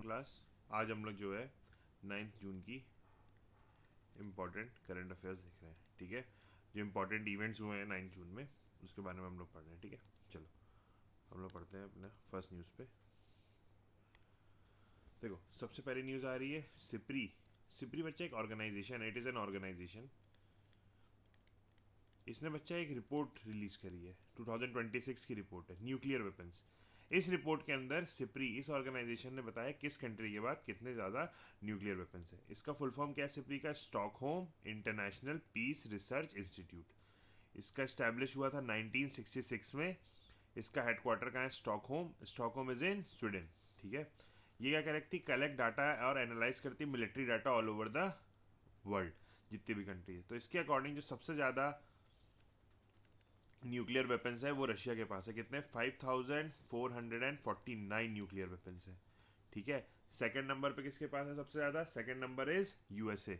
Class. आज हम लोग जो है 9 जून की इम्पोर्टेंट करंट अफेयर्स देख रहे हैं। ठीक है, जो इम्पोर्टेंट इवेंट्स हुए हैं 9 जून में उसके बारे में हम लोग पढ़ रहे हैं। ठीक है, चलो हम लोग पढ़ते हैं अपना फर्स्ट न्यूज़ पे। देखो सबसे पहली न्यूज़ आ रही है सिप्री। सिप्री बच्चा एक ऑर्गेनाइजेशन है, इट इज़ एन ऑर्गेनाइजेशन। इसने बच्चा एक रिपोर्ट रिलीज करी है, 2026 की रिपोर्ट है, न्यूक्लियर वेपन्स। इस रिपोर्ट के अंदर सिप्री इस ऑर्गेनाइजेशन ने बताया किस कंट्री के बाद कितने ज़्यादा न्यूक्लियर वेपन्स है। इसका फुल फॉर्म क्या है सिप्री का? Stockholm International Peace Research Institute. इसका इस्टेब्लिश हुआ था 1966 में। इसका हेडक्वार्टर कहाँ है? Stockholm. Stockholm is in Sweden. ठीक है, ये क्या करती? कलेक्ट डाटा और एनालाइज करती military data all over the world, जितनी भी कंट्री है। तो इसके अकॉर्डिंग जो सबसे ज़्यादा न्यूक्लियर वेपन्स है वो रशिया के पास है। कितने? 5449 न्यूक्लियर वेपन्स है। ठीक है, सेकंड नंबर पे किसके पास है सबसे ज़्यादा? Second number is USA,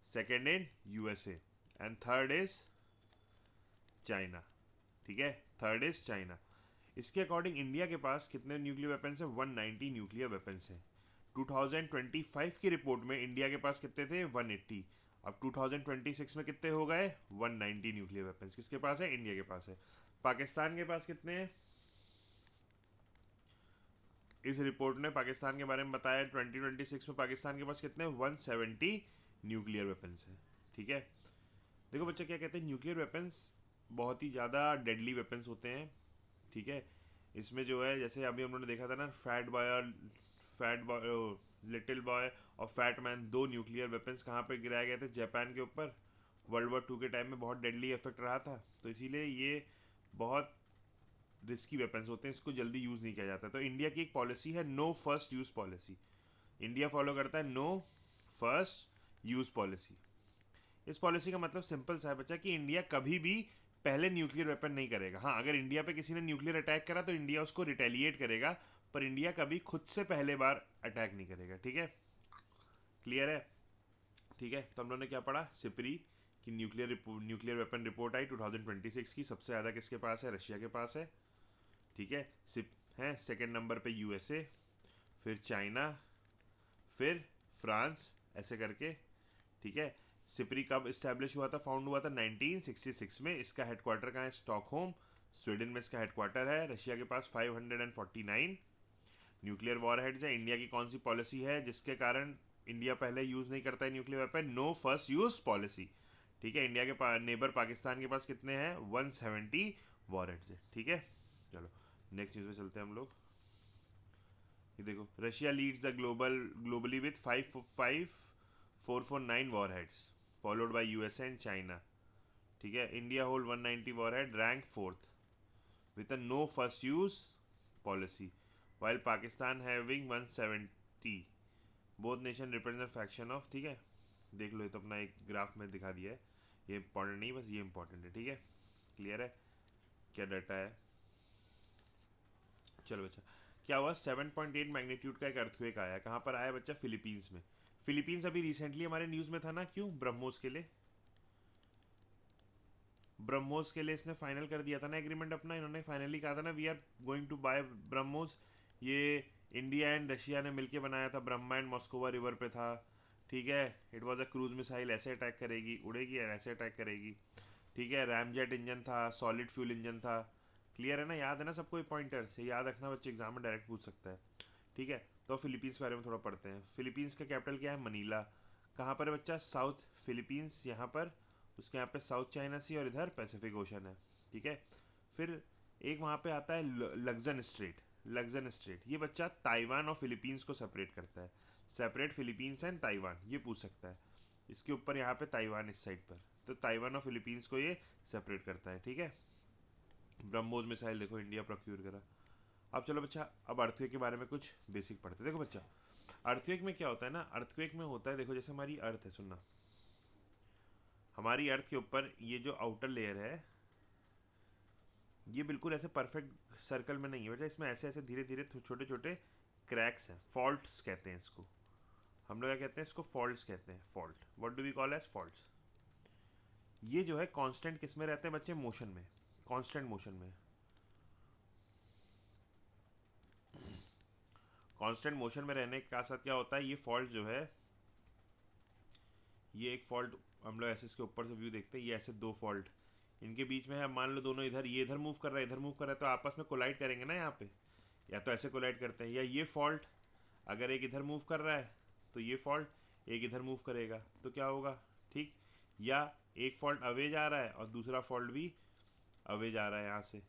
second in USA, and third is China. ठीक है, थर्ड इज चाइना। इसके अकॉर्डिंग इंडिया के पास कितने न्यूक्लियर वेपन्स है? 190 न्यूक्लियर वेपन्स है। 2025 की रिपोर्ट में इंडिया के पास कितने थे? 180। अब 2026 में कितने हो गए? 190 न्यूक्लियर वेपन्स किसके पास है? इंडिया के पास है। पाकिस्तान के पास कितने हैं? इस रिपोर्ट ने पाकिस्तान के बारे में बताया 2026 में पाकिस्तान के पास कितने? 170 न्यूक्लियर वेपन्स है। ठीक है, देखो बच्चा क्या कहते हैं, न्यूक्लियर वेपन्स बहुत ही ज़्यादा डेडली वेपन्स होते हैं। ठीक है, इसमें जो है जैसे अभी हम लोगों ने देखा था ना, फैट बॉय, लिटिल बॉय और फैट मैन, दो न्यूक्लियर वेपन्स कहाँ पे गिराए गए थे? जापान के ऊपर। वर्ल्ड वॉर 2 के टाइम में बहुत डेडली इफेक्ट रहा था, तो इसीलिए ये बहुत रिस्की वेपन्स होते हैं, इसको जल्दी यूज़ नहीं किया जाता। तो इंडिया की एक पॉलिसी है no first use policy. India follow करता है नो फर्स्ट यूज़ पॉलिसी। इस पॉलिसी का मतलब सिंपल सा है बच्चा कि इंडिया कभी भी पहले न्यूक्लियर वेपन नहीं करेगा। हाँ, अगर इंडिया पे किसी ने न्यूक्लियर अटैक करा तो इंडिया उसको रिटेलिएट करेगा, पर इंडिया कभी खुद से पहले बार अटैक नहीं करेगा। ठीक है, क्लियर है? ठीक है, तो हम लोगों ने क्या पढ़ा? सिप्री की न्यूक्लियर वेपन रिपोर्ट आई 2026 की। सबसे ज़्यादा किसके पास है? रशिया के पास है। ठीक है, सिप है सेकेंड नंबर पे यूएसए, फिर चाइना, फिर फ्रांस, ऐसे करके। ठीक है, सिप्री कब इस्टेब्लिश हुआ था, फाउंड हुआ था 1966 में। इसका हेडक्वार्टर कहाँ है? स्टॉकहोम, स्वीडन में इसका हेडक्वार्टर है। रशिया के पास 549 न्यूक्लियर वॉर हेड्स है। इंडिया की कौन सी पॉलिसी है जिसके कारण इंडिया पहले यूज़ नहीं करता है nuclear weapon? No first use policy. ठीक है, इंडिया के नेबर पाकिस्तान के पास कितने हैं? 170 वॉर हेड्स है। ठीक है, चलो नेक्स्ट न्यूज़ में चलते हैं हम लोग। ये देखो, Russia leads the globally with 449 warheads, followed by USA and China. ठीक है, India hold 190 warhead, rank fourth with a no first use policy, while Pakistan having 170। Both nation represent faction of. ठीक है, देख लो, ये तो अपना एक graph में दिखा दिया है, ये इंपॉर्टेंट नहीं, बस ये इंपॉर्टेंट है। ठीक है, क्लियर है क्या डाटा है? चलो बच्चा, क्या हुआ? 7.8 मैग्नीट्यूड का एक अर्थक्वेक आया। कहाँ पर आया बच्चा? फिलीपींस में। फिलीपींस अभी रिसेंटली हमारे न्यूज़ में था ना, क्यों? ब्रह्मोस के लिए, ब्रह्मोस के लिए इसने फाइनल कर दिया था ना एग्रीमेंट अपना। इन्होंने फाइनली कहा था ना, we are going to buy BrahMos. ये इंडिया एंड रशिया ने मिलकर बनाया था। ब्रह्मा एंड मॉस्कोवा रिवर पे था। ठीक है, it was a cruise missile, ऐसे अटैक करेगी, उड़ेगी और ऐसे अटैक करेगी। ठीक है, रैमजेट इंजन था, सॉलिड फ्यूल इंजन था। क्लियर है ना? याद है ना सबको? पॉइंटर से याद रखना, बच्चे एग्जाम में डायरेक्ट पूछ सकता है। ठीक है, तो फिलीपींस के बारे में थोड़ा पढ़ते हैं। फिलीपींस का कैपिटल क्या है? मनीला। कहाँ पर है बच्चा? साउथ फिलीपींस, यहाँ पर। उसके यहाँ पे साउथ चाइना सी और इधर पैसिफिक ओशन है। ठीक है, फिर एक वहाँ पे आता है लग्जन स्ट्रेट। लग्जन स्ट्रेट ये बच्चा ताइवान और फिलीपींस को सेपरेट करता है। सेपरेट फिलीपींस एंड ताइवान, ये पूछ सकता है। इसके ऊपर यहाँ पे ताइवान इस साइड पर, तो ताइवान और फिलीपींस को ये सेपरेट करता है। ठीक है, ब्रह्मोस मिसाइल देखो इंडिया प्रोक्यूर करा। अब चलो बच्चा, अब अर्थक्वेक के बारे में कुछ बेसिक पढ़ते हैं। देखो बच्चा, अर्थक्वेक में क्या होता है ना, अर्थक्वेक में होता है, देखो जैसे हमारी अर्थ है, सुनना, हमारी अर्थ के ऊपर ये जो आउटर लेयर है, ये बिल्कुल ऐसे परफेक्ट सर्कल में नहीं है बेटा। इसमें ऐसे ऐसे धीरे धीरे छोटे छोटे क्रैक्स हैं, फॉल्ट्स कहते हैं इसको। हम लोग क्या कहते हैं? इसको फॉल्ट्स कहते हैं। Fault, what do we call as faults. ये जो है कांस्टेंट किस में रहते हैं बच्चे? मोशन में, कांस्टेंट मोशन में। कांस्टेंट मोशन में रहने के साथ क्या होता है, ये फॉल्ट जो है, ये एक फॉल्ट हम लोग ऐसे इसके ऊपर से व्यू देखते हैं, ये ऐसे दो फॉल्ट इनके बीच में है, मान लो दोनों इधर, ये इधर मूव कर रहा है, इधर मूव कर रहा है, तो आपस में कोलाइड करेंगे ना यहाँ पे, या तो ऐसे कोलाइड करते हैं, या ये फॉल्ट अगर एक इधर मूव कर रहा है तो ये फॉल्ट एक इधर मूव करेगा तो क्या होगा, ठीक, या एक फॉल्ट अवे जा रहा है और दूसरा फॉल्ट भी अवे जा रहा है यहाँ से,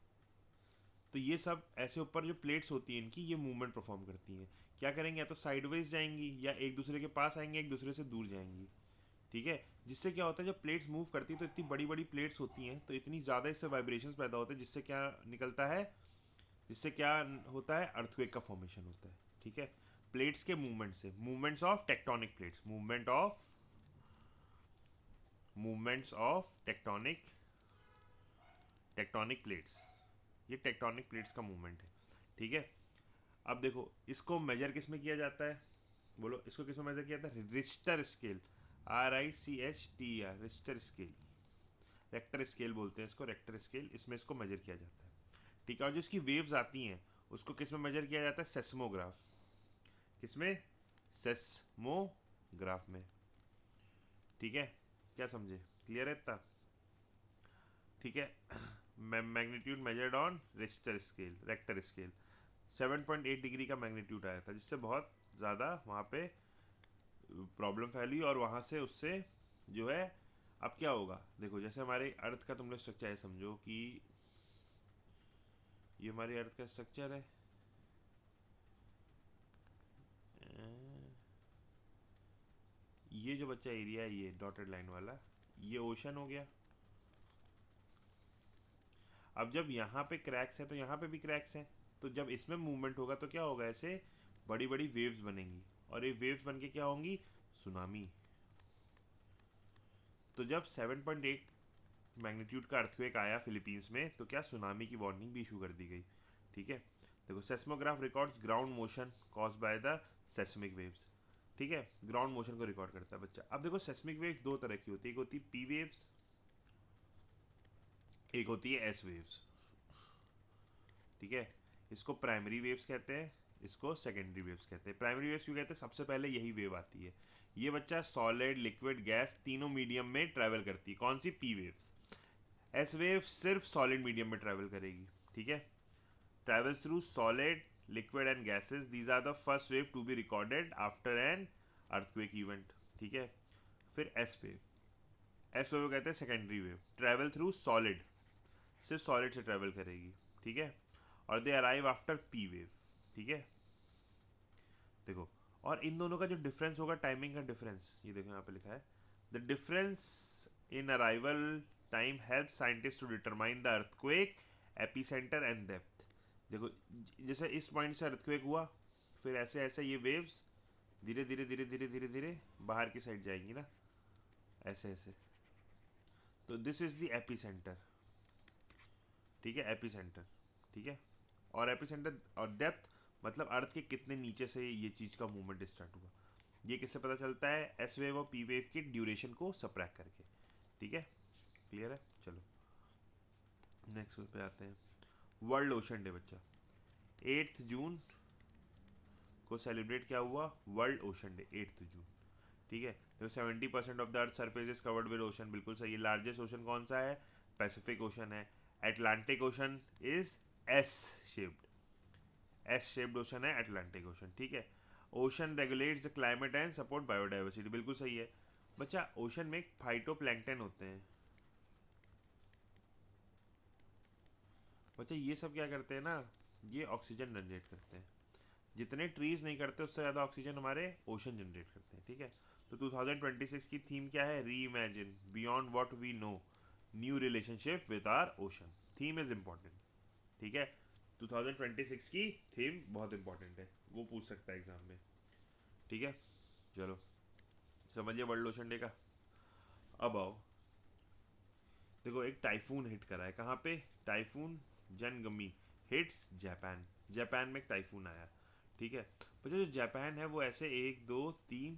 तो ये सब ऐसे ऊपर जो प्लेट्स होती हैं इनकी, ये मूवमेंट परफॉर्म करती हैं, क्या करेंगे, या तो साइडवेज जाएंगी या एक दूसरे के पास आएंगे, एक दूसरे से दूर जाएंगी, ठीक है, जिससे क्या होता है जब प्लेट्स मूव करती है तो इतनी बड़ी बड़ी प्लेट्स होती हैं तो इतनी ज़्यादा इससे वाइब्रेशंस पैदा होते हैं, जिससे क्या निकलता है, जिससे क्या होता है, अर्थक्वेक का फॉर्मेशन होता है, ठीक है, प्लेट्स के मूवमेंट से, movements of tectonic plates, movements of tectonic tectonic plates, ये टेक्टोनिक प्लेट्स का मूवमेंट है, ठीक है। अब देखो इसको मेजर किस में किया जाता है, बोलो इसको किस में मेजर किया जाता है, Richter scale, RICHTER, Richter scale, Richter scale बोलते हैं इसको, रेक्टर स्केल, इसमें इसको मेजर किया जाता है, ठीक है। और जो इसकी वेव्स आती हैं उसको किस में मेजर किया जाता है, सेस्मोग्राफ, किसमें, सेस्मोग्राफ में, ठीक है, क्या समझे, क्लियर है इतना, ठीक है। Magnitude measured on Richter scale, Richter scale, 7.8 degree का मैग्नीट्यूड आया था, जिससे बहुत ज़्यादा वहाँ पे प्रॉब्लम फैली, और वहाँ से उससे जो है, अब क्या होगा, देखो जैसे हमारे अर्थ का तुम लोग स्ट्रक्चर है, समझो कि ये हमारी अर्थ का स्ट्रक्चर है, ये जो बच्चा एरिया है, ये डॉटेड लाइन वाला, ये ओशन हो गया। अब जब यहाँ पे क्रैक्स है तो यहाँ पे भी क्रैक्स हैं, तो जब इसमें मूवमेंट होगा तो क्या होगा, ऐसे बड़ी बड़ी वेव्स बनेंगी, और ये वेव्स बन के क्या होंगी, सुनामी। तो जब 7.8 मैग्नीट्यूड का अर्थक्वेक आया फिलीपींस में, तो क्या सुनामी की वार्निंग भी इशू कर दी गई, ठीक है। देखो seismograph records ground motion cause by the seismic waves, ठीक है, ग्राउंड मोशन को रिकॉर्ड करता है बच्चा। अब देखो सेस्मिक वेव्स दो तरह की होती है, एक होती है पी वेव्स, एक होती है एस वेव्स, ठीक है। इसको प्राइमरी वेव्स कहते हैं, इसको सेकेंडरी वेव्स कहते हैं। प्राइमरी वेव्स क्यों कहते हैं, सबसे पहले यही वेव आती है, ये बच्चा सॉलिड लिक्विड गैस तीनों मीडियम में ट्रैवल करती है, कौन सी, पी वेव्स। एस वेव सिर्फ सॉलिड मीडियम में ट्रैवल करेगी, ठीक है, travels through solid liquid and gases, these are the first wave to be recorded after an earthquake event, ठीक है। फिर एस वेव, एस वेव कहते हैं secondary wave, travel through solid, सिर्फ सॉलिड से ट्रैवल करेगी, ठीक है, और they arrive after P wave, ठीक है। देखो, और इन दोनों का जो डिफरेंस होगा, टाइमिंग का डिफरेंस, ये देखो यहाँ पे लिखा है, the difference in arrival time help scientist to determine the earthquake epicentre and depth. देखो जैसे इस पॉइंट से अर्थक्वेक हुआ, फिर ऐसे ऐसे ये वेव्स धीरे धीरे धीरे धीरे धीरे धीरे बाहर की साइड जाएंगी ना, ऐसे ऐसे, तो दिस इज द एपिसेंटर, ठीक है, एपिसेंटर, ठीक है। और एपिसेंटर और डेप्थ मतलब अर्थ के कितने नीचे से ये चीज़ का मूवमेंट स्टार्ट हुआ, ये किससे पता चलता है, एस वेव और पी वेव की ड्यूरेशन को सबट्रैक्ट करके, ठीक है, क्लियर है। चलो नेक्स्ट पे आते हैं, वर्ल्ड ओशन डे बच्चा, 8 जून को सेलिब्रेट क्या हुआ, वर्ल्ड ओशन डे, 8 जून, ठीक है। तो 70% of the earth surface is covered with ocean, बिल्कुल सही है। लार्जेस्ट ओशन कौन सा है, पैसिफिक ओशन है। Atlantic ocean is S shaped, S shaped ocean है एटलांटिक ओशन, ठीक है। Ocean regulates the climate and support biodiversity, बिल्कुल सही है बच्चा। ओशन में फाइटोप्लैंक्टन होते हैं बच्चा, ये सब क्या करते हैं ना, ये ऑक्सीजन जनरेट करते हैं, जितने ट्रीज नहीं करते उससे ज़्यादा ऑक्सीजन हमारे ओशन जनरेट करते हैं, ठीक है। तो 2026 की थीम क्या है, reimagine beyond what we know, new relationship with our ocean, theme is important, ठीक है। 2026 की थीम बहुत इंपॉर्टेंट है, वो पूछ सकता है एग्जाम में, ठीक है। चलो समझिए वर्ल्ड ओशन डे का। अब आओ, देखो एक टाइफून हिट करा है, कहाँ पे, टाइफून जनगमी हिट्स जापान, जापान में एक टाइफून आया, ठीक है। पर जो जापान है वो ऐसे 1 2 3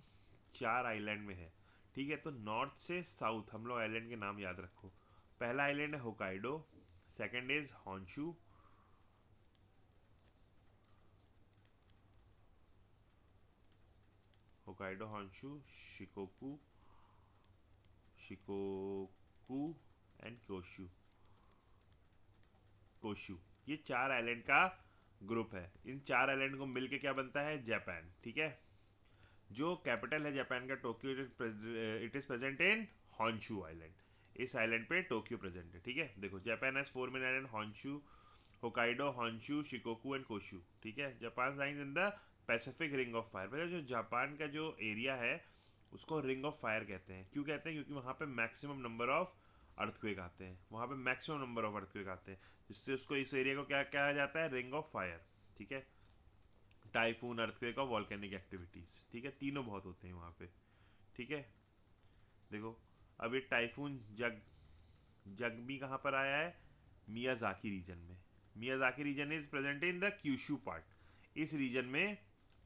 4 आइलैंड में है, ठीक है। तो नॉर्थ से साउथ हम लोग आइलैंड के नाम याद रखो। पहला आइलैंड है Hokkaido, second is Honshu, Hokkaido, Honshu, Shikoku Shikoku and Kyushu Kyushu, ये 4 आइलैंड का ग्रुप है। इन 4 आइलैंड को मिलके क्या बनता है? जापान। ठीक है, जो कैपिटल है जापान का Tokyo, it is present in Honshu island. इस आइलैंड पे टोक्यो प्रेजेंट है। ठीक है, देखो Japan has 4 main island, Honshu, Hokkaido, Honshu, Shikoku and Kyushu. ठीक है, Japan line in the Pacific ring of fire. मतलब जो जापान का जो एरिया है उसको रिंग ऑफ फायर कहते हैं। क्यों कहते हैं? क्योंकि वहाँ पे मैक्सिमम नंबर ऑफ अर्थक्वेक आते हैं, वहाँ पे मैक्सिमम नंबर ऑफ अर्थक्वेक आते हैं, जिससे उसको, इस एरिया को क्या कहा जाता है? Ring of fire. ठीक है, टाइफून, अर्थक्वेक और वॉल्केनिक एक्टिविटीज़। ठीक है, तीनों बहुत होते हैं वहाँ पे। ठीक है, देखो अब ये टाइफून जगमी कहाँ पर आया है? मियाजाकी रीजन में। Miyazaki region is present in the Kyushu part. इस रीजन में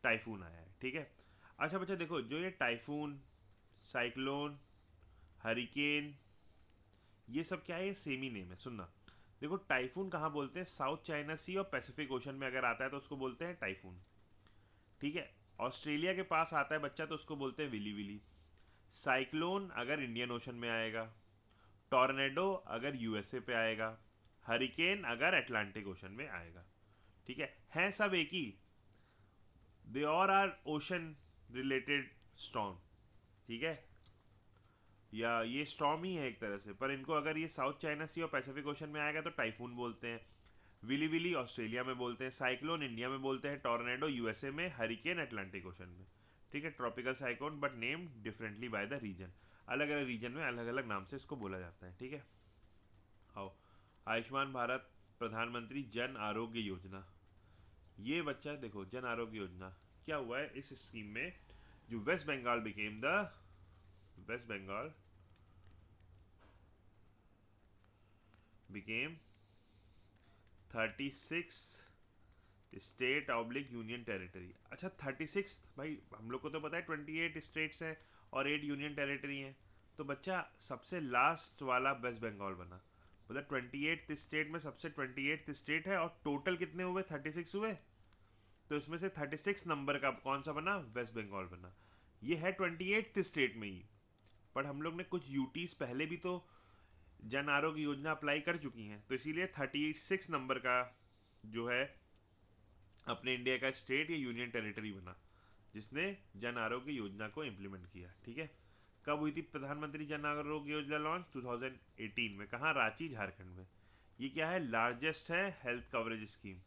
टाइफून आया है। ठीक है, अच्छा बच्चा देखो, जो ये टाइफून, साइक्लोन, हरिकेन, ये सब क्या है? ये सेम ही नेम है। सुनना, देखो टाइफून कहाँ बोलते हैं? साउथ चाइना सी और पैसिफिक ओशन में अगर आता है तो उसको बोलते हैं टाइफून। ठीक है, ऑस्ट्रेलिया के पास आता है बच्चा तो उसको बोलते हैं विली विली। साइक्लोन अगर इंडियन ओशन में आएगा, टॉर्नेडो अगर यूएसए पे आएगा, हरिकेन अगर अटलांटिक ओशन में आएगा। ठीक है, हैं सब एक ही, दे और आर ओशन रिलेटेड स्टॉर्म। ठीक है, या ये स्टॉर्म ही है एक तरह से, पर इनको अगर ये साउथ चाइना सी और पैसिफिक ओशन में आएगा तो टाइफून बोलते हैं, विली विली ऑस्ट्रेलिया में बोलते हैं, साइक्लोन इंडिया में बोलते हैं, टॉर्नेडो यूएसए में, हरिकेन अटलांटिक ओशन में। ठीक है, tropical cyclone but name differently by the region. अलग अलग रीजन में अलग अलग नाम से इसको बोला जाता है। ठीक है, आओ, आयुष्मान भारत प्रधानमंत्री जन आरोग्य योजना। ये बच्चा देखो, जन आरोग्य योजना क्या हुआ है इस स्कीम में? जो West Bengal became 36 state oblique union territory. अच्छा 36, भाई हम लोग को तो पता है 28 स्टेट्स हैं और 8 यूनियन टेरिटरी हैं, तो बच्चा सबसे लास्ट वाला वेस्ट बंगाल बना। मतलब 28 स्टेट में सबसे 28 स्टेट है और टोटल कितने हुए? 36 हुए। तो इसमें से 36 नंबर का कौन सा बना? वेस्ट बंगाल बना। ये है 28 स्टेट में ही, पर हम लोग ने कुछ यूटीज पहले भी तो जन आरोग्य योजना अप्लाई कर चुकी हैं, तो इसीलिए 36 नंबर का जो है अपने इंडिया का स्टेट या यूनियन टेरिटरी बना जिसने जन आरोग्य योजना को इम्प्लीमेंट किया। ठीक है, कब हुई थी प्रधानमंत्री जन आरोग्य योजना लॉन्च? 2018 में। कहाँ? रांची, झारखंड में। ये क्या है? लार्जेस्ट है हेल्थ कवरेज स्कीम।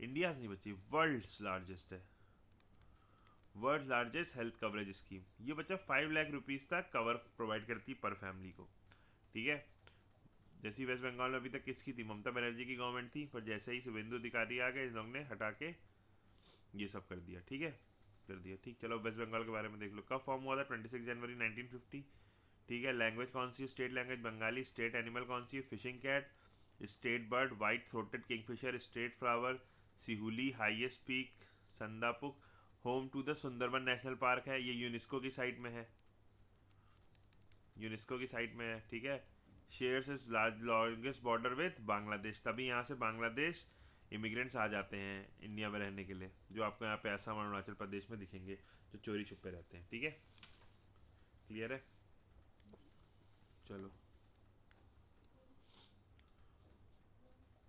इंडिया नहीं बच्ची, वर्ल्ड्स लार्जेस्ट है, world largest health coverage scheme. ये बच्चा 5 लाख रुपीज़ तक कवर प्रोवाइड करती पर फैमिली को। ठीक है, जैसी वेस्ट बंगाल में अभी तक किसकी थी? ममता बनर्जी की गवर्नमेंट थी, पर जैसे ही शुभेंदु अधिकारी आ गए इन लोग ने हटा के ये सब कर दिया। ठीक है, कर दिया। ठीक, चलो वेस्ट बंगाल के बारे में देख लो। कब फॉर्म हुआ था? 26 जनवरी 1950। ठीक है, लैंग्वेज कौन सी है? State language Bengali. State animal कौन सी है? Fishing cat. State bird white throated kingfisher. State flower Shiuli. Highest peak Sandakphu. Home to the Sundarban national park है, ये यूनेस्को की साइट में है, यूनेस्को की साइट में है। ठीक है, shares is longest border with Bangladesh. तभी यहाँ से बांग्लादेश इमिग्रेंट्स आ जाते हैं इंडिया में रहने के लिए, जो आपको यहाँ पे असम और अरुणाचल प्रदेश में दिखेंगे, जो चोरी छुपे रहते हैं। ठीक है, क्लियर है? चलो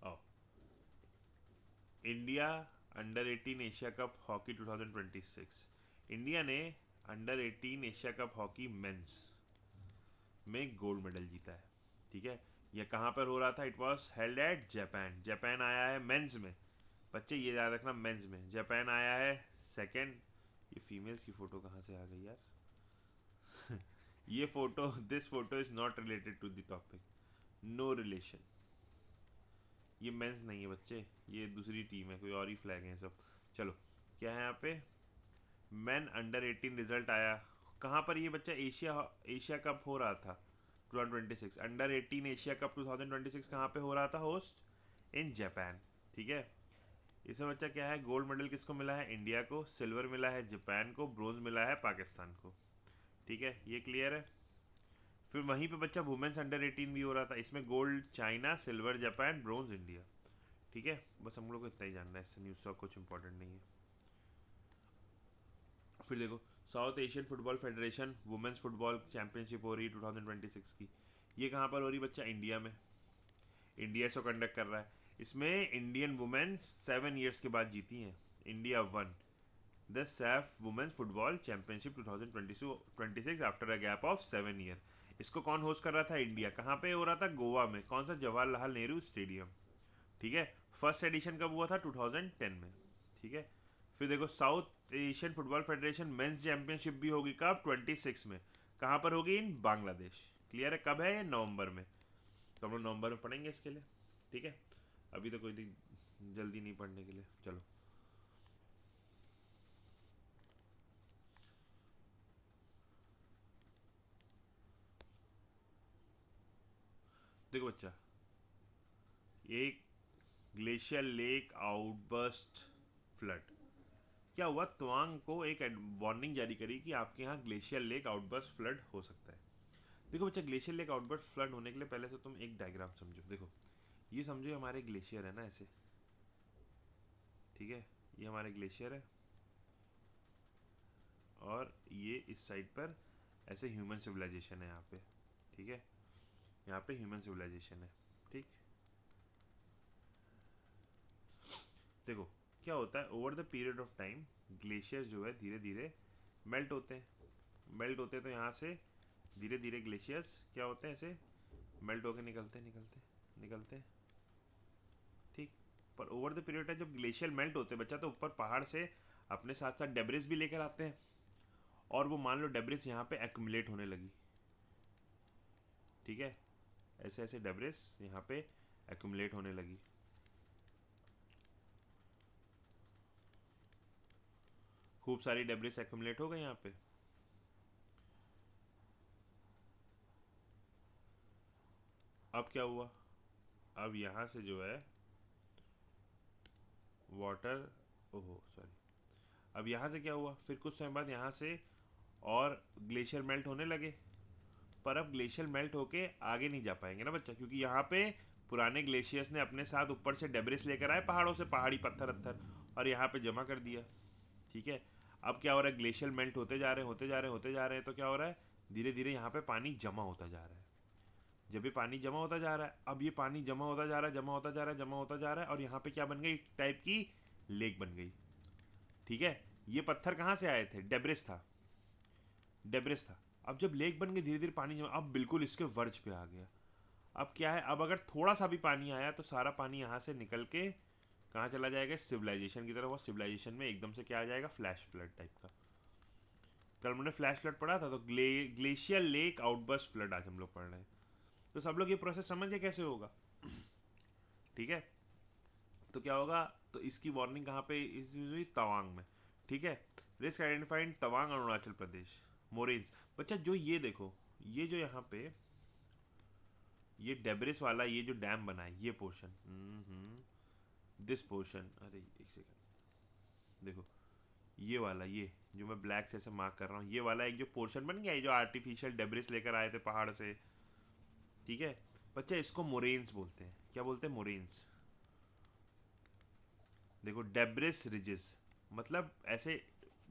आओ, India under 18 Asia cup hockey 2026। India ने under 18 Asia cup hockey mens में गोल्ड मेडल जीता है। ठीक है, यह कहाँ पर हो रहा था? It was held at Japan. Japan आया है मेंस में, बच्चे ये याद रखना, मेंस में जापान आया है सेकंड। ये फीमेल्स की फ़ोटो कहाँ से आ गई यार? ये photo, this photo is not related to the topic, no relation. ये मेंस नहीं है बच्चे, ये दूसरी टीम है, कोई और ही फ्लैग है सब। चलो, क्या है यहाँ पे? मैन अंडर 18 रिजल्ट आया कहाँ पर? ये बच्चा एशिया एशिया कप हो रहा था 2026। अंडर 18 एशिया कप 2026 कहाँ पे हो रहा था होस्ट? In Japan. ठीक है, इसमें बच्चा क्या है? गोल्ड मेडल किसको मिला है? इंडिया को। सिल्वर मिला है जापान को। ब्रोंज मिला है पाकिस्तान को। ठीक है, ये क्लियर है? फिर वहीं पे बच्चा वुमेन्स अंडर 18 भी हो रहा था, इसमें gold China, silver Japan, bronze India. ठीक है, बस हम लोग को इतना ही जानना है, इससे न्यूज़ का कुछ इंपॉर्टेंट नहीं है। फिर देखो South Asian Football federation women's football championship हो रही है 2026 की। ये कहाँ पर हो रही बच्चा? इंडिया में। इंडिया इसको कंडक्ट कर रहा है। इसमें इंडियन वुमेन 7 ईयर्स के बाद जीती हैं। India won the SAFF women's football championship 2026 after a gap of 7 year. इसको कौन होस्ट कर रहा था? इंडिया। कहाँ पे हो रहा था? गोवा में। कौन सा? जवाहरलाल नेहरू स्टेडियम। ठीक है। फर्स्ट एडिशन कब हुआ था? 2010 में। ठीक है। फिर देखो South Asian Football Federation men's championship भी होगी कब? 26 में। कहाँ पर होगी? इन बांग्लादेश। क्लियर है? कब है ये? नवंबर में। तो हम लोग नवंबर में पढ़ेंगे इसके लिए। ठीक है। अभी तो कोई जल्दी नहीं पढ़ने के लिए। चलो देखो बच्चा, एक ग्लेशियर लेक आउटबर्स्ट फ्लड। क्या हुआ? तवांग को एक वार्निंग जारी करी कि आपके यहाँ ग्लेशियर लेक आउटबर्स्ट फ्लड हो सकता है। देखो बच्चा, ग्लेशियर लेक आउटबर्स्ट फ्लड होने के लिए पहले तो तुम एक डायग्राम समझो। देखो, ये समझो हमारे ग्लेशियर है ना, ऐसे। ठीक है। ये हमारे ग्लेशियर है और ये इस साइड पर ऐसे ह्यूमन सिविलाइजेशन है यहाँ पे। ठीक है। यहाँ पे ह्यूमन सिविलाइजेशन है। ठीक। देखो क्या होता है, over the period of time glaciers जो है धीरे धीरे मेल्ट होते हैं। मेल्ट होते हैं तो यहाँ से धीरे धीरे ग्लेशियर्स क्या होते हैं? ऐसे मेल्ट होकर निकलते निकलते निकलते। ठीक। पर ओवर द पीरियड टाइम जब ग्लेशियर मेल्ट होते हैं बच्चा, तो ऊपर पहाड़ से अपने साथ साथ डेब्रिस भी लेकर आते हैं। और वो मान लो डेब्रिस यहाँ पे एक्यूमुलेट होने लगी। ठीक है। ऐसे ऐसे डेब्रिस यहाँ पे एक्यूमुलेट होने लगी। खूब सारी डेब्रिस एक्यूमुलेट हो गई यहाँ पे। अब क्या हुआ? अब यहाँ से जो है वाटर, ओहो सॉरी, अब यहाँ से क्या हुआ? फिर कुछ समय बाद यहाँ से और ग्लेशियर मेल्ट होने लगे। पर अब ग्लेशियर मेल्ट होके आगे नहीं जा पाएंगे ना बच्चा, क्योंकि यहाँ पे पुराने ग्लेशियर्स ने अपने साथ ऊपर से डेब्रिस लेकर आए पहाड़ों से, पहाड़ी पत्थर अत्थर, और यहाँ पे जमा कर दिया। ठीक है। अब क्या हो रहा है? ग्लेशियर मेल्ट होते जा रहे हैं, होते जा रहे हैं, होते जा रहे हैं, तो क्या हो रहा है? धीरे धीरे यहाँ पे पानी जमा होता जा रहा है। जब ये पानी जमा होता जा रहा है, अब ये पानी जमा होता जा रहा है, जमा होता जा रहा है, जमा होता जा रहा है, और यहाँ पे क्या बन गई? एक टाइप की लेक बन गई। ठीक है। ये पत्थर कहाँ से आए थे? डेब्रिस था। डेब्रिस था। अब जब लेक बन गई, धीरे धीरे पानी जमा, अब बिल्कुल इसके वर्ज पे आ गया। अब क्या है? अब अगर थोड़ा सा भी पानी आया तो सारा पानी यहाँ से निकल के कहाँ चला जाएगा? सिविलाइजेशन की तरफ। और सिविलाइजेशन में एकदम से क्या आ जाएगा? फ्लैश फ्लड टाइप का। कल हमने फ्लैश फ्लड पढ़ा था, तो ग्लेशियर लेक आउटबर्स्ट फ्लड आज हम लोग पढ़ रहे हैं। तो सब लोग ये प्रोसेस समझ गए कैसे होगा? ठीक है। तो क्या होगा? तो इसकी वार्निंग कहाँ पे हुई? तवांग में। ठीक है। Risk identified Tawang, Arunachal Pradesh. Moraines. बच्चा जो ये देखो, ये जो यहाँ पे ये डेब्रिस वाला ये जो डैम बना है, ये पोर्शन, दिस पोर्शन, अरे एक सेकंड, देखो ये वाला, ये जो मैं ब्लैक से ऐसे मार्क कर रहा हूँ, ये वाला एक जो पोर्शन बन गया है, जो आर्टिफिशियल डेब्रिस लेकर आए थे पहाड़ से। ठीक है। बच्चा इसको मोरेन्स बोलते हैं। क्या बोलते हैं? मोरेन्स। देखो डेब्रिस रिजेस, मतलब ऐसे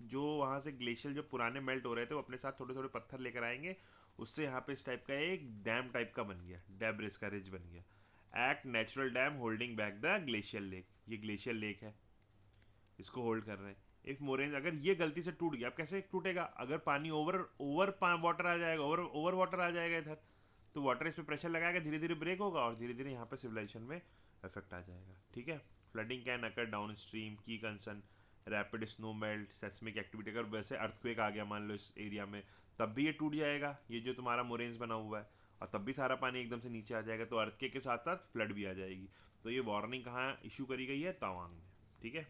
जो वहाँ से ग्लेशियर जो पुराने मेल्ट हो रहे थे, वो अपने साथ थोड़े थोड़े पत्थर लेकर आएंगे, उससे यहाँ पे इस टाइप का एक डैम टाइप का बन गया, डेब्रिस का रिज बन गया। Act natural dam holding back the glacier lake. ये ग्लेशियर लेक है, इसको होल्ड कर रहे हैं। इफ मोरेन अगर ये गलती से टूट गया, अब कैसे टूटेगा? अगर पानी ओवर ओवर वाटर आ जाएगा, ओवर ओवर वाटर आ जाएगा इधर, तो वाटर इस पर प्रेशर लगाएगा, धीरे धीरे ब्रेक होगा और धीरे धीरे यहाँ पे सिविलाइजेशन में इफेक्ट आ जाएगा। ठीक है। Flooding can occur down stream, key concern rapid snow melt, seismic activity. अगर वैसे अर्थक्वेक आ गया मान लो इस एरिया में, तब भी ये टूट जाएगा, ये जो तुम्हारा मोरेन्स बना हुआ है, और तब भी सारा पानी एकदम से नीचे आ जाएगा, तो अर्थक्वेक के साथ साथ फ्लड भी आ जाएगी। तो ये वार्निंग कहाँ इशू करी गई है? तवांग में। ठीक है।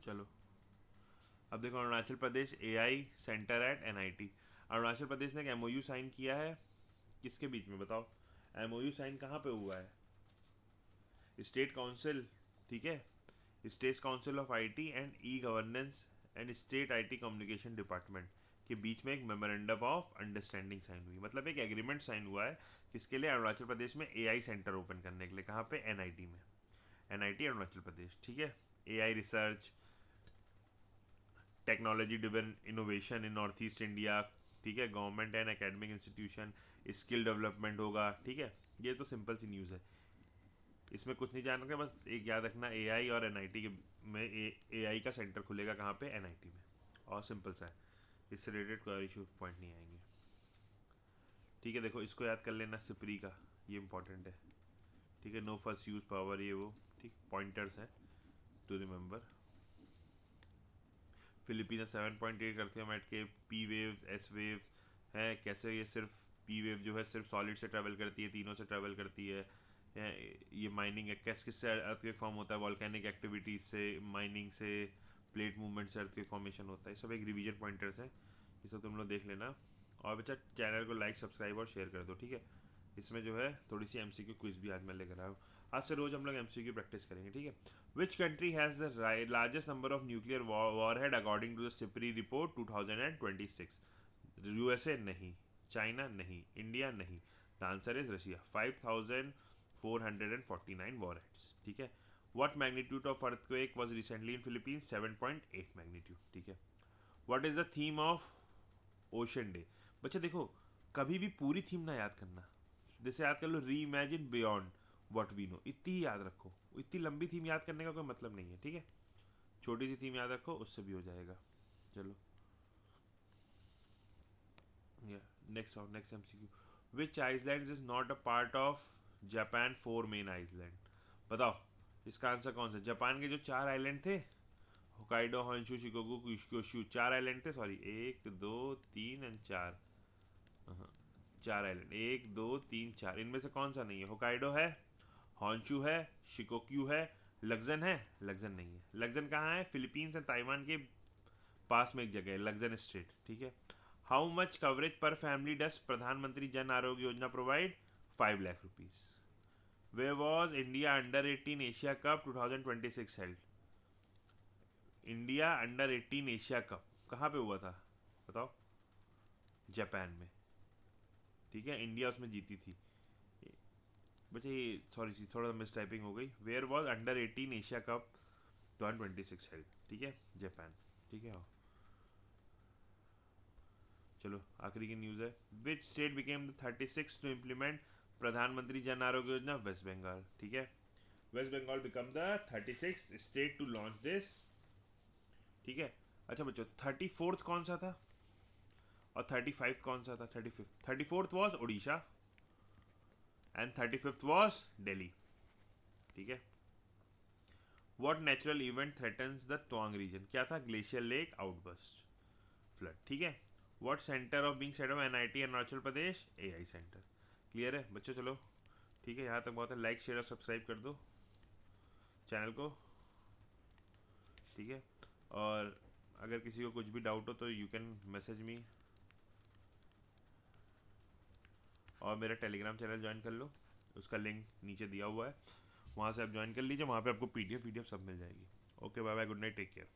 चलो अब देखो, Arunachal Pradesh AI centre at NIT. Arunachal Pradesh ने एक एमओयू साइन किया है, किसके बीच में बताओ? एमओयू साइन कहाँ पे हुआ है? State council. ठीक है। State council of IT and e governance and state IT communication department के बीच में एक मेमोरेंडम ऑफ अंडरस्टैंडिंग साइन हुई, मतलब एक एग्रीमेंट साइन हुआ है। किसके लिए? अरुणाचल प्रदेश में एआई सेंटर ओपन करने के लिए। कहाँ पे? एनआईटी में। एनआईटी अरुणाचल प्रदेश। ठीक है। AI research, technology driven innovation in north east India, ठीक है, government and academic institution, skill development होगा, ठीक है। ये तो सिंपल सी न्यूज़ है, इसमें कुछ नहीं जानना, बस एक याद रखना एआई और एनआईटी के में एआई का सेंटर खुलेगा कहाँ पे, एनआईटी में, और सिंपल सा है, इससे रिलेटेड कोई इशू पॉइंट नहीं आएंगे, ठीक है। देखो इसको याद कर लेना, सिपरी का, ये इंपॉर्टेंट है, ठीक है। नो फर्स्ट यूज पावर, ये वो, ठीक, पॉइंटर्स हैं टू रिमेंबर। फिलीपींस 7.8 करते हैं मैट के, पी वेव्स, एस वेव्स हैं, कैसे ये सिर्फ पी वेव जो है सिर्फ सॉलिड से ट्रैवल करती है, तीनों से ट्रैवल करती है। ये माइनिंग है, किससे अर्थक्वेक फॉर्म होता है, वॉल्केनिक एक्टिविटीज से, माइनिंग से, प्लेट मूवमेंट से अर्थक्वेक फॉर्मेशन होता है। ये सब एक रिवीजन पॉइंटर्स हैं, ये सब तुम लोग देख लेना। और बच्चा चैनल को लाइक, सब्सक्राइब और शेयर कर दो, ठीक है। इसमें जो है थोड़ी सी एमसीक्यू क्विज भी आज मैं लेकर आया हूँ, आज से रोज हम लोग एमसीक्यू प्रैक्टिस करेंगे, ठीक है। Which country has the largest number of nuclear warhead according to the SIPRI report 2026? USA नहीं, चाइना नहीं, इंडिया नहीं, the answer is Russia, 5449 warheads, ठीक है। What magnitude of earthquake was recently in Philippines? 7.8 magnitude, ठीक है। What is the theme of Ocean Day? बच्चा देखो, कभी भी पूरी थीम ना याद करना, जैसे याद कर लो reimagine beyond what we know, इतनी ही याद रखो, इतनी लंबी थीम याद करने का कोई मतलब नहीं है, ठीक है। छोटी सी थीम याद रखो, उससे भी हो जाएगा। चलो next MCQ, which island is not a part of Japan four main island? बताओ इसका आंसर कौन सा? जापान के जो 4 आइलैंड थे, होकाइडो, हॉन्शू, शिकोकू, क्योशू, 4 आइलैंड थे, सॉरी 1 2 3 एंड 4, 4 आइलैंड, 1 2 3 4, इनमें से कौन सा नहीं है? होकाइडो है, हॉन्शू है, शिकोक्यू है, लग्जन है? लग्जन नहीं है। लग्जन कहाँ है? फिलीपींस एंड ताइवान के पास में एक जगह है, लग्जन स्ट्रेट, ठीक है। हाउ मच कवरेज पर फैमिली डस प्रधानमंत्री जन आरोग्य योजना provide? 5 lakh rupees. Way was India under 18 Asia Cup 2026 held? India under 18 Asia cup कहाँ पे हुआ था बताओ? जापान में, ठीक है। इंडिया उसमें जीती थी। बच्चे ये सॉरी थोड़ा मिस टाइपिंग हो गई। Where was under 18 Asia Cup 2026 held, ठीक है, जापान, ठीक है। चलो आखिरी की न्यूज़ है, which state became the 36 to implement Pradhan Mantri Jan Arogya Yojana? West Bengal, ठीक है। West Bengal became the 36 state to launch this, ठीक है। अच्छा बच्चों 34th कौन सा था और 35th कौन सा था? 34th was Orissa and 35th was Delhi, ठीक है। What natural event threatens the Tawang region? क्या था? ग्लेशियर लेक आउटबर्स्ट, फ्लड, ठीक है। What centre of being set of NIT Arunachal Pradesh? AI centre, clear है बच्चों? चलो ठीक है, यहाँ तक बहुत है। लाइक शेयर और सब्सक्राइब कर दो चैनल को, ठीक है। और अगर किसी को कुछ भी डाउट हो तो यू कैन मैसेज मी, और मेरा टेलीग्राम चैनल ज्वाइन कर लो, उसका लिंक नीचे दिया हुआ है, वहाँ से आप ज्वाइन कर लीजिए, वहाँ पे आपको पीडीएफ सब मिल जाएगी। Okay bye bye, good night, take care.